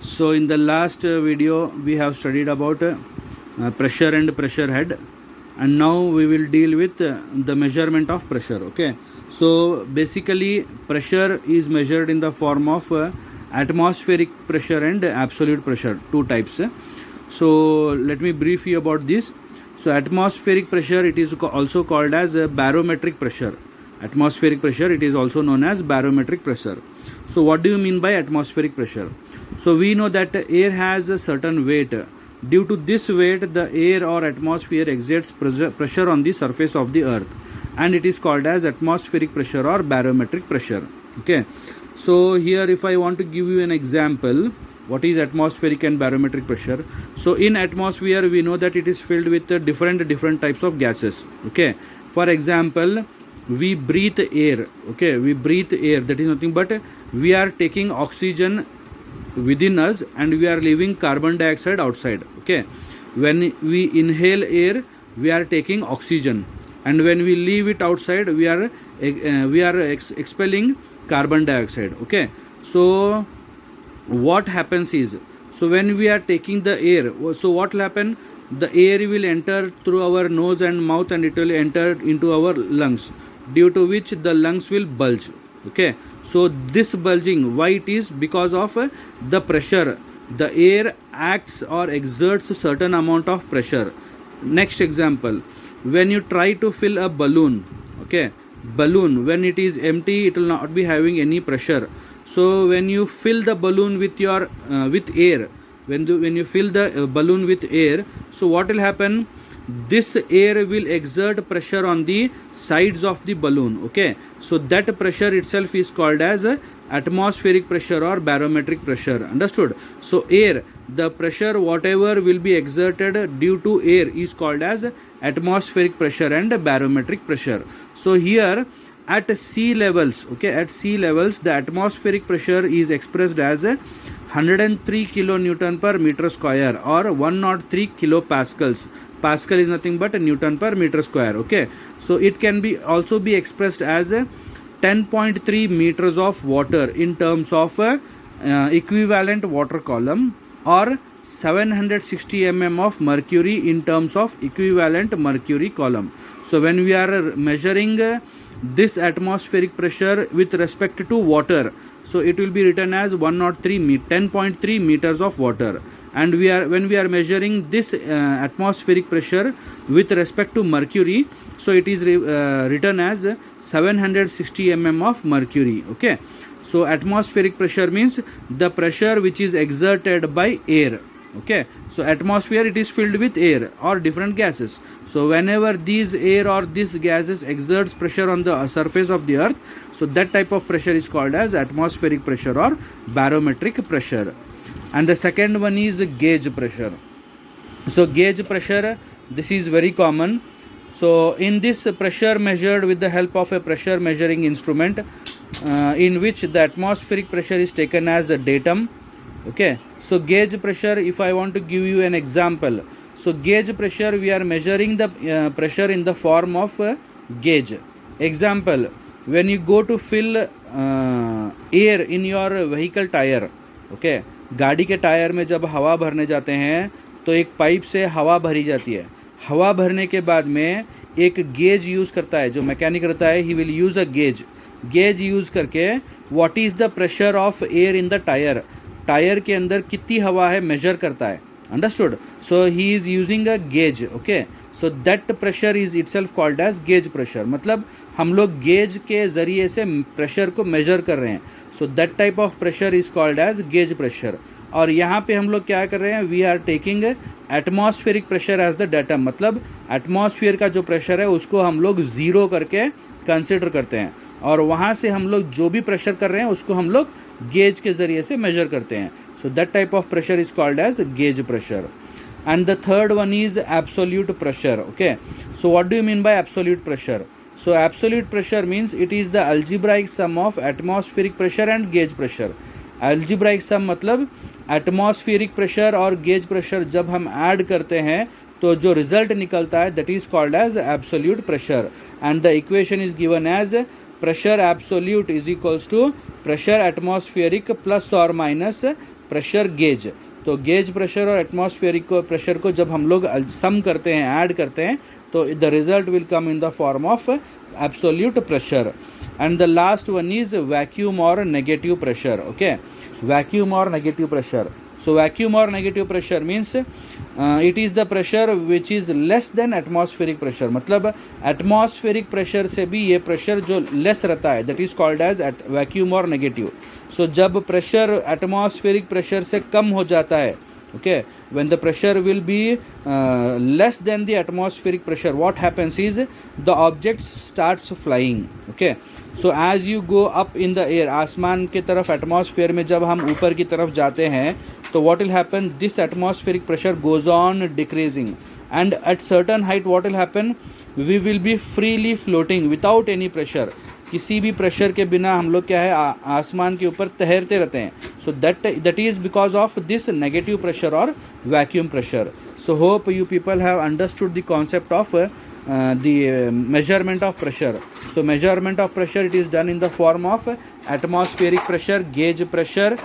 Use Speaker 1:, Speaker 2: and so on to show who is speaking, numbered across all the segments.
Speaker 1: So in the last video we have studied about pressure and pressure head, and now we will deal with the measurement of pressure. Okay, so basically pressure is measured in the form of atmospheric pressure and absolute pressure, two types. So let me brief you about this. So atmospheric pressure, it is also called as barometric pressure. Atmospheric pressure, it is also known as barometric pressure. So what do you mean by atmospheric pressure? So we know that air has a certain weight. Due to this weight, the air or atmosphere exerts pressure on the surface of the earth, and it is called as atmospheric pressure or barometric pressure. Okay, so here if I want to give you an example, what is atmospheric and barometric pressure? So in atmosphere we know that it is filled with different types of gases. Okay, for example, we breathe air. Okay, we breathe air, that is nothing but we are taking oxygen within us and we are leaving carbon dioxide outside. Okay, when we inhale air we are taking oxygen, and when we leave it outside we are expelling carbon dioxide. Okay, so what happens is, so when we are taking the air, so what will happen, the air will enter through our nose and mouth and it will enter into our lungs, due to which the lungs will bulge. Okay, so this bulging, why it is? Because of the pressure. The air acts or exerts a certain amount of pressure. Next example, when you try to fill a balloon, okay, balloon when it is empty it will not be having any pressure. So when you fill the balloon with your with air, when you fill the balloon with air, so what will happen, this air will exert pressure on the sides of the balloon. Okay, so that pressure itself is called as atmospheric pressure or barometric pressure. Understood? So air, the pressure whatever will be exerted due to air is called as atmospheric pressure and barometric pressure. So here at sea levels, okay, at sea levels the atmospheric pressure is expressed as 103 kilonewton per meter square or 103 kilopascals. Pascal is nothing but Newton per meter square. Okay, so it can be also be expressed as 10.3 meters of water in terms of equivalent water column, or 760 mm of mercury in terms of equivalent mercury column. So when we are measuring this atmospheric pressure with respect to water, so it will be written as 10.3 meters of water, and when we are measuring this atmospheric pressure with respect to mercury, so it is written as 760 mm of mercury. Okay, so atmospheric pressure means the pressure which is exerted by air. Okay, so atmosphere, it is filled with air or different gases. So whenever these air or these gases exerts pressure on the surface of the earth, so that type of pressure is called as atmospheric pressure or barometric pressure. And the second one is gauge pressure. So gauge pressure, this is very common. So in this pressure measured with the help of a pressure measuring instrument, in which the atmospheric pressure is taken as a datum. Okay, so gauge pressure, if I want to give you an example, so gauge pressure, we are measuring the pressure in the form of gauge. Example, when you go to fill air in your vehicle tire, okay, गाड़ी के tyre में जब हवा भरने जाते हैं तो एक पाइप से हवा भरी जाती है. हवा भरने के बाद में एक गेज यूज़ करता है, जो मैकेनिक रहता है, he will use a gauge use करके what is the pressure of air in the tyre, tyre के अंदर कितनी हवा है मेजर करता है. Understood? So he is using a gauge. Okay, so that pressure is itself called as gauge pressure. मतलब हम लोग गेज के ज़रिए से प्रेशर को मेजर कर रहे हैं. So that type of pressure is called as gauge pressure. और यहाँ पे हम लोग क्या कर रहे हैं, we are taking atmospheric pressure as the data. मतलब एटमॉस्फेयर का जो प्रेशर है उसको हम लोग ज़ीरो करके कंसिडर करते हैं, और वहाँ से हम लोग जो भी प्रेशर कर रहे हैं उसको हम लोग गेज के ज़रिए से मेजर करते हैं. So that type of pressure is called as gauge pressure. And the third one is absolute pressure. Okay, so what do you mean by absolute pressure? So absolute pressure means it is the algebraic sum of atmospheric pressure and gauge pressure. Algebraic sum मतलब atmospheric pressure और gauge pressure जब हम add करते हैं तो जो result निकलता है that is called as absolute pressure, and the equation is given as pressure absolute is equals to pressure atmospheric plus or minus pressure gauge. तो गेज प्रेशर और एटमॉस्फेरिक प्रेशर को जब हम लोग सम करते हैं, ऐड करते हैं, तो the result will come in the form of absolute pressure. And the last one is vacuum or negative pressure. Okay, vacuum or negative pressure. So vacuum or negative pressure means it is the pressure which is less than atmospheric pressure. मतलब atmospheric pressure से भी ये pressure जो less रहता है, that is called as vacuum or negative. So जब pressure atmospheric pressure से कम हो जाता है, okay, when the pressure will be less than the atmospheric pressure, what happens is the object starts flying. Okay, so as you go up in the air, आसमान की तरफ atmosphere में जब हम ऊपर की तरफ जाते हैं, तो what will happen, this atmospheric pressure goes on decreasing, and at certain height what will happen, we will be freely floating without any pressure. किसी भी प्रेशर के बिना हम लोग क्या है, आसमान के ऊपर तैरते रहते हैं. So that is because of this negative pressure और vacuum pressure. So hope you people have understood the concept of the measurement of pressure. So measurement of pressure it is done in the form of atmospheric pressure, gauge pressure,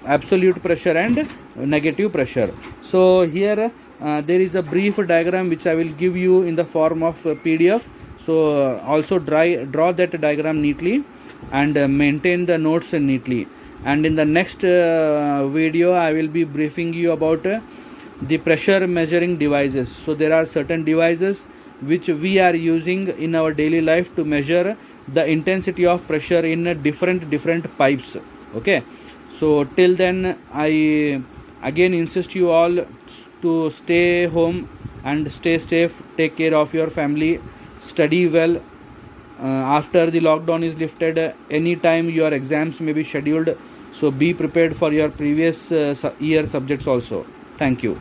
Speaker 1: absolute pressure and negative pressure. So here there is a brief diagram which I will give you in the form of PDF. So also draw that diagram neatly and maintain the notes neatly. And in the next video I will be briefing you about the pressure measuring devices. So there are certain devices which we are using in our daily life to measure the intensity of pressure in different pipes. Okay, so till then I again insist you all to stay home and stay safe, take care of your family, study well. After the lockdown is lifted, anytime your exams may be scheduled, so be prepared for your previous year subjects also. Thank you.